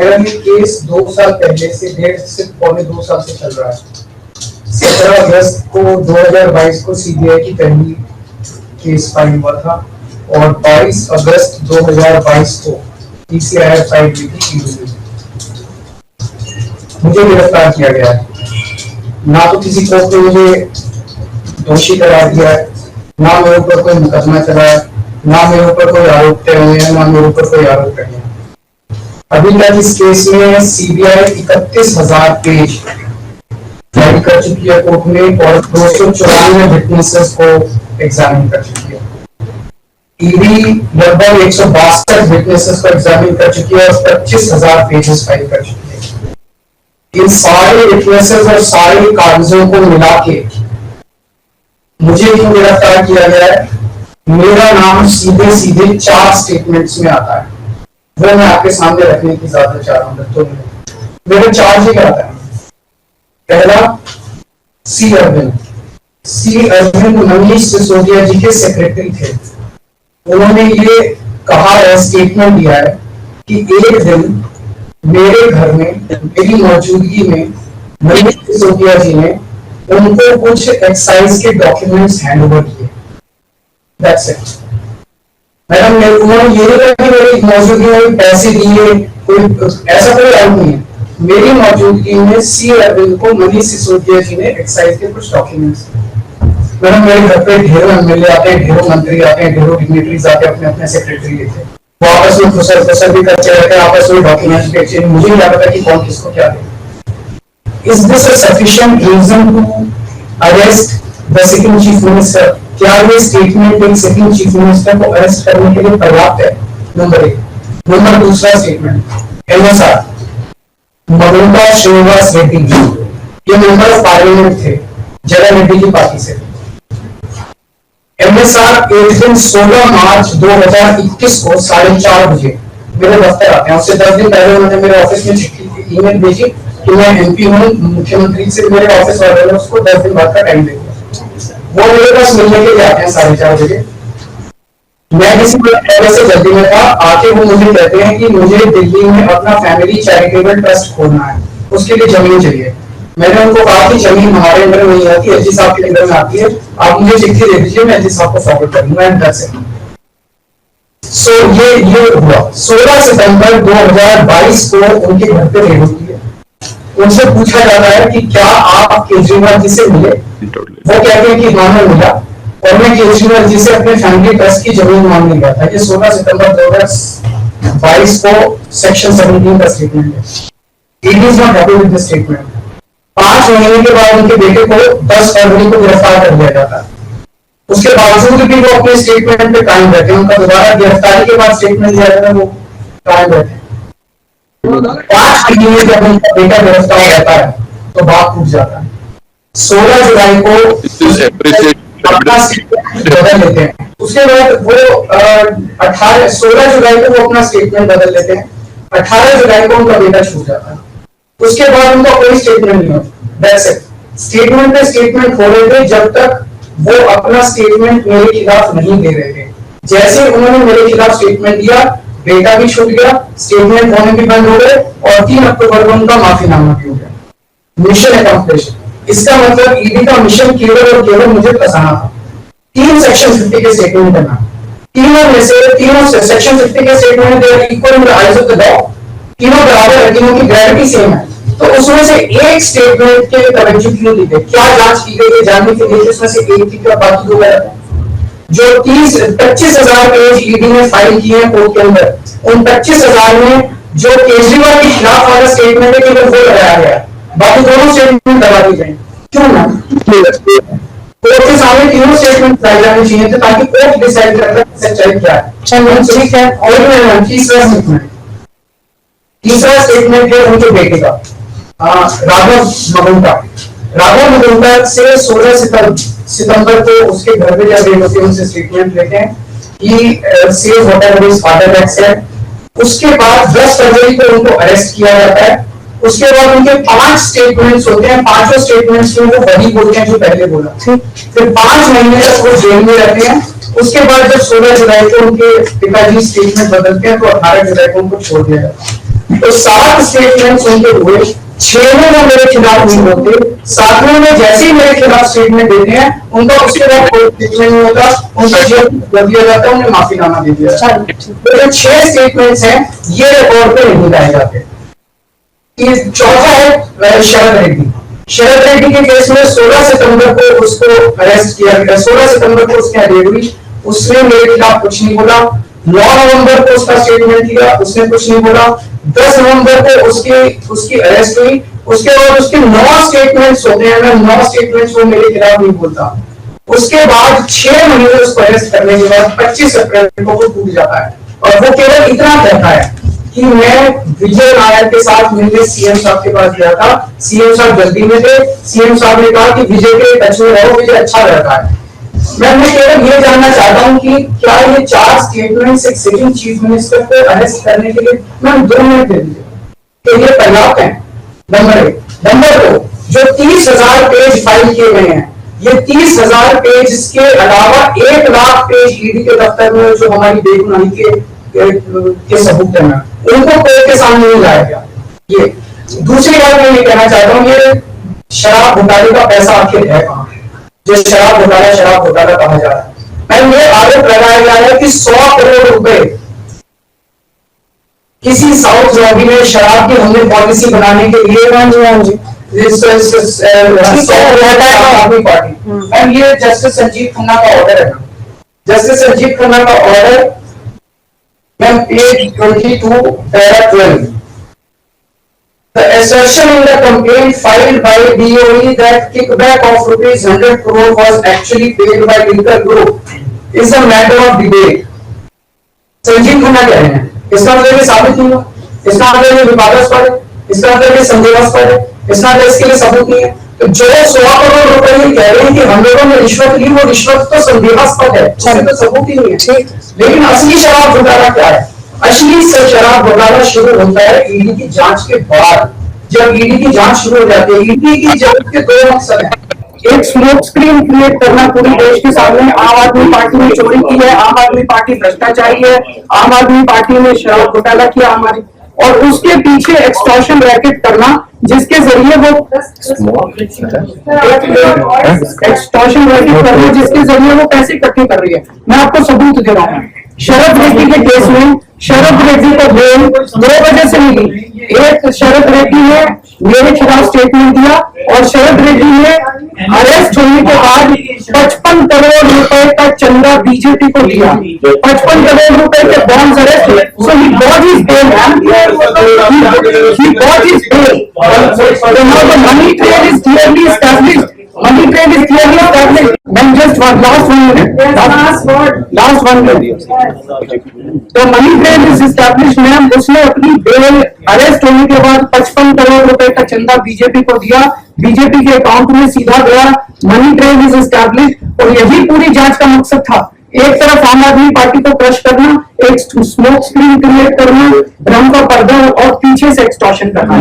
मेरा ये केस 2 साल पहले से 1.5 से पौने 2 साल से चल रहा है। 17 अगस्त को 2022 को सीबीआई की पहली केस फाइल हुआ था और 22 अगस्त 2022 को पीसीआई फाइल हुई थी। मुझे गिरफ्तार किया गया है। ना तो किसी कोर्ट ने मुझे दोषी करार दिया है, ना मेरे ऊपर कोई मुकदमा चला है, ना मेरे ऊपर कोई आरोप तय हुए हैं, ना मेरे ऊपर कोई आरोप नहीं है। अभी तक इस केस में सीबीआई 31,000 पेज फाइल कर चुकी है कोर्ट में और 294 विटनेसेस को एग्जामिन कर चुकी है। ईडी लगभग 162 विटनेसेस को एग्जामिन कर चुकी है और 25,000 पेजेस फाइल कर चुकी है। इन सारे विटनेसेस और सारे कागजों को मिला के मुझे क्यों गिरफ्तार किया गया है? मेरा नाम सीधे सीधे 4 स्टेटमेंट्स में आता है, वो मैं आपके सामने रखने की ज्यादा चाह रहा हूं। तो मेरा चार्ज ही आता है। पहला, सी अरविंद मनीष सिसोदिया जी के सेक्रेटरी थे। उन्होंने ये कहा है, स्टेटमेंट दिया है कि एक दिन मेरे घर में मेरी मौजूदगी में मनीष सिसोदिया जी ने उनको कुछ एक्साइज के डॉक्यूमेंट्स हैंड ओवर किए। That's it. मैडम, उन्होंने ये नहीं कहा कि मेरी मौजूदगी में पैसे दिए, कोई ऐसा कोई डाउट नहीं है। मेरी मौजूदगी में सी अरविंद को मनीष सिसोदिया जी ने एक्साइज के कुछ डॉक्यूमेंट्स दिए। मैडम, मेरे घर पे ढेरों एमएलए आते हैं, ढेरों मंत्री आते हैं, ढेरों डिग्निटरीज आते हैं, अपने अपने सेक्रेटरी लेते हैं, वो आपस में फुसर भी करते रहते हैं, आपस में डॉक्यूमेंट्स पे एक्सचेंज। मुझे नहीं पता कि कौन किसको क्या दे। Is this a sufficient reason to arrest the second chief minister? क्या ये स्टेटमेंट एक सेकंड चीफ मिनिस्टर को अरेस्ट करने के लिए पर्याप्त है? नंबर 1। नंबर दूसरा स्टेटमेंट, एमएसआर ममता श्रीनिवास रेड्डी जी, ये मेंबर ऑफ पार्लियामेंट थे, जगन रेड्डी की पार्टी से। एमएसआर एक दिन 16 मार्च 2021 को 4:30 बजे मेरे दफ्तर आते हैं। उससे 10 दिन पहले उन्होंने मेरे ऑफिस में चिट्ठी ईमेल भेजी कि मैं एमपी हूँ, मुख्यमंत्री से मेरे ऑफिस वाले ने उसको 10 दिन बाद का टाइम दे दिया। वो मेरे पास मिलने के लिए आते हैं 4:30 बजे। मैं किसी पहले से जल्दी में था, आके वो मुझे कहते हैं कि मुझे दिल्ली में अपना फैमिली चैरिटेबल ट्रस्ट खोलना है, उसके लिए जमीन चाहिए। मैंने उनको कहा कि जमीन हमारे अंदर नहीं आती, एलजी साहब के अंदर में आती है, आप मुझे चिट्ठी दे दीजिए, मैं एलजी साहब को फॉरवर्ड करूंगा। And that's it. सो ये हुआ 16 सितंबर 2022 को उनके घर पे रेड होती है। उनसे पूछा जाता है कि क्या आप केजरीवाल जी से मिले? वो कहते हैं कि हाँ मैं मिला और मैं केजरीवाल जी से अपने फैमिली ट्रस्ट की जमीन मांगने गया था। ये 16 सितंबर 2022 को सेक्शन 17 का स्टेटमेंट है। It is not happy with this statement. 5 महीने के बाद उनके बेटे को 10 फरवरी को गिरफ्तार कर लिया जाता है। उसके बावजूद भी वो अपने स्टेटमेंट पे कायम रहते हैं। उनका दोबारा गिरफ्तारी के बाद स्टेटमेंट दिया जाता है, वो कायम रहते हैं। 5 महीने जब उनका बेटा गिरफ्तार रहता है तो बात टूट जाता है। 16 जुलाई को अपना स्टेटमेंट बदल लेते हैं। उसके बाद वो 16 जुलाई को वो अपना स्टेटमेंट बदल लेते हैं। 18 जुलाई को उनका बेटा छूट जाता है। उसके बाद उनका कोई स्टेटमेंट नहीं होता। That's it. स्टेटमेंट पे स्टेटमेंट हो रहे थे जब तक वो अपना स्टेटमेंट मेरे खिलाफ नहीं दे रहे थे। जैसे उन्होंने मेरे खिलाफ स्टेटमेंट दिया, बेटा भी छूट गया, स्टेटमेंट होने भी बंद हो गए और 3 अक्टूबर को उनका माफीनामा भी हो गया। Mission accomplished. इसका मतलब ईडी का मिशन केवल और केवल मुझे फंसाना था। 3 सेक्शन 50 के स्टेटमेंट करना, तीनों में से तीनों सेक्शन 50 के statement they equal in the eyes of the law, तीनों बराबर है, तीनों की ग्रेविटी सेम है। तो उसमें से एक स्टेटमेंट के तवज्जो क्यों दी गई? क्या जांच की गई है जानने के लिए उसमें से एक की क्या बाकी 2 गलत है? जो 25,000 पेज ईडी ने फाइल किए हैं कोर्ट के अंदर, उन 25,000 में जो केजरीवाल के खिलाफ वाला स्टेटमेंट है केवल वो लगाया गया, बाकी दोनों स्टेटमेंट दबा दी गए। क्यों ना? कोर्ट के सामने तीनों स्टेटमेंट लगाए जाने चाहिए थे ताकि कोर्ट डिसाइड कर सके सच्चाई क्या है। ठीक है। और तीसरा स्टेटमेंट है उनके बेटे का, राघव मगुंडा से 16 सितंबर को उसके घर पे जब रेड होती है उनसे स्टेटमेंट लेते हैं कि save whatever his father had said. उसके बाद 10 फरवरी को उनको अरेस्ट किया जाता है। उसके बाद उनके 5 स्टेटमेंट्स होते हैं। 5 स्टेटमेंट्स में वो वही बोलते हैं जो पहले बोला। फिर 5 महीने तक वो जेल में रहते हैं। उसके बाद जब 16 जुलाई को उनके पिताजी स्टेटमेंट बदलते हैं तो 18 जुलाई को उनको छोड़ दिया जाता है। तो 7 स्टेटमेंट्स उनके हुए, 6वें में मेरे खिलाफ नहीं बोलते, 7वें में जैसे ही मेरे खिलाफ स्टेटमेंट देते हैं उनका उसके बाद कोई स्टेटमेंट नहीं होता, उनको जेल कर दिया जाता है, उन्हें माफीनामा दे दिया जाता है। तो जो 6 स्टेटमेंट्स हैं ये रिकॉर्ड पे नहीं लाए जाते। चौथा है शरद रेड्डी। शरद रेड्डी के केस में 16 सितंबर को उसको अरेस्ट किया गया, 16 सितंबर को उसकी अरेस्ट हुई, उसने मेरे खिलाफ कुछ नहीं बोला। 9 नवंबर को उसका स्टेटमेंट लिया, उसने कुछ नहीं बोला। 10 नवंबर को उसकी अरेस्ट हुई, उसके बाद उसके 9 स्टेटमेंट्स होते हैं, 9 स्टेटमेंट्स वो मेरे खिलाफ नहीं बोलता। उसके बाद 6 महीने उसको अरेस्ट करने के बाद 25 अप्रैल को वो टूट जाता है और वो केवल इतना कहता है कि मैं विजय नायर के साथ मिलने सीएम साहब के पास गया था, सीएम साहब जल्दी में थे, सीएम साहब ने कहा कि विजय के टच में रहो, विजय अच्छा लड़का है। मैं केवल ये जानना चाहता हूं कि क्या ये 4 स्टेटमेंट्स एक सिटिंग चीफ मिनिस्टर को अरेस्ट करने के लिए मैम 2 मिनट दे दीजिए, तो ये पर्याप्त है? नंबर 1। नंबर 2, जो 30,000 पेज फाइल किए गए हैं, ये 30,000 पेज के अलावा 1 लाख पेज ईडी के दफ्तर में जो हमारी बेगुनाही के सबूत है, उनको कोर्ट के सामने नहीं लाया गया। ये दूसरी बात मैं ये कहना चाहता हूँ, ये शराब घोटाले का पैसा आखिर है कहां? जो शराब घोटाला कहा जा रहा है, मैंने ये आरोप लगाया गया है कि 100 करोड़ रुपए किसी साउथ लॉबी में शराब की हमने पॉलिसी बनाने के लिए पार्टी, ये जस्टिस संजीव खन्ना का ऑर्डर है। जस्टिस संजीव खन्ना का order page 22 para 12. The assertion in the complaint filed by DOE that kickback of rupees 100 crore was actually paid by Linker Group is a matter of debate. Sanjeev Khanna कह रहे हैं, इसका मतलब ये साबित नहीं हुआ, इसका मतलब ये विवादास्पद है, इसका मतलब ये संदेहास्पद है, इसका मतलब इसके लिए सबूत नहीं है। तो जो 100 करोड़ रुपए ये कह रहे हैं कि हम लोगों ने रिश्वत ली, वो रिश्वत तो संदेहास्पद है, उसमें तो सबूत ही नहीं है। लेकिन असली शराब घोटाला क्या है? असली शराब घोटाला शुरू होता है ईडी की जांच के बाद। जब ईडी की जांच शुरू हो जाती है, ईडी की जांच के 2 मकसद हैं। एक स्मोक स्क्रीन क्रिएट करना पूरे देश के सामने, आम आदमी पार्टी ने चोरी की है, आम आदमी पार्टी भ्रष्टाचारी है, आम आदमी पार्टी ने शराब घोटाला किया हमारी, और उसके पीछे एक्सटॉर्शन रैकेट करना जिसके जरिए वो एक्सटॉर्शन रैकेट करना जिसके जरिए वो पैसे इकट्ठे कर रही है। मैं आपको सबूत दे रहा हूँ। शरद रेड्डी के केस में शरद रेड्डी को बेल 2 वजह से मिली। एक, शरद रेड्डी ने मेरे खिलाफ स्टेटमेंट दिया और शरद रेड्डी ने अरेस्ट होने के बाद 55 करोड़ रुपए का चंदा बीजेपी को दिया। 55 करोड़ रुपए के bonds arrest, so he got his bail, he got his bail. So now the money trail is clearly established. Money trail is clearly established. Then just one last 1 minute. Last 1 minute. तो money trail is establish ma'am, उसने अपनी bell arrest होने के बाद 55 करोड़ रुपए का चंदा BJP को दिया, बीजेपी के अकाउंट में सीधा गया। मनी ट्रेल इज एस्टैब्लिश, और यही पूरी जांच का मकसद था। एक तरफ आम आदमी पार्टी को क्रश करना, एक स्मोक स्क्रीन क्रिएट करना, भ्रम का पर्दा, और पीछे से एक्सटॉर्शन करना।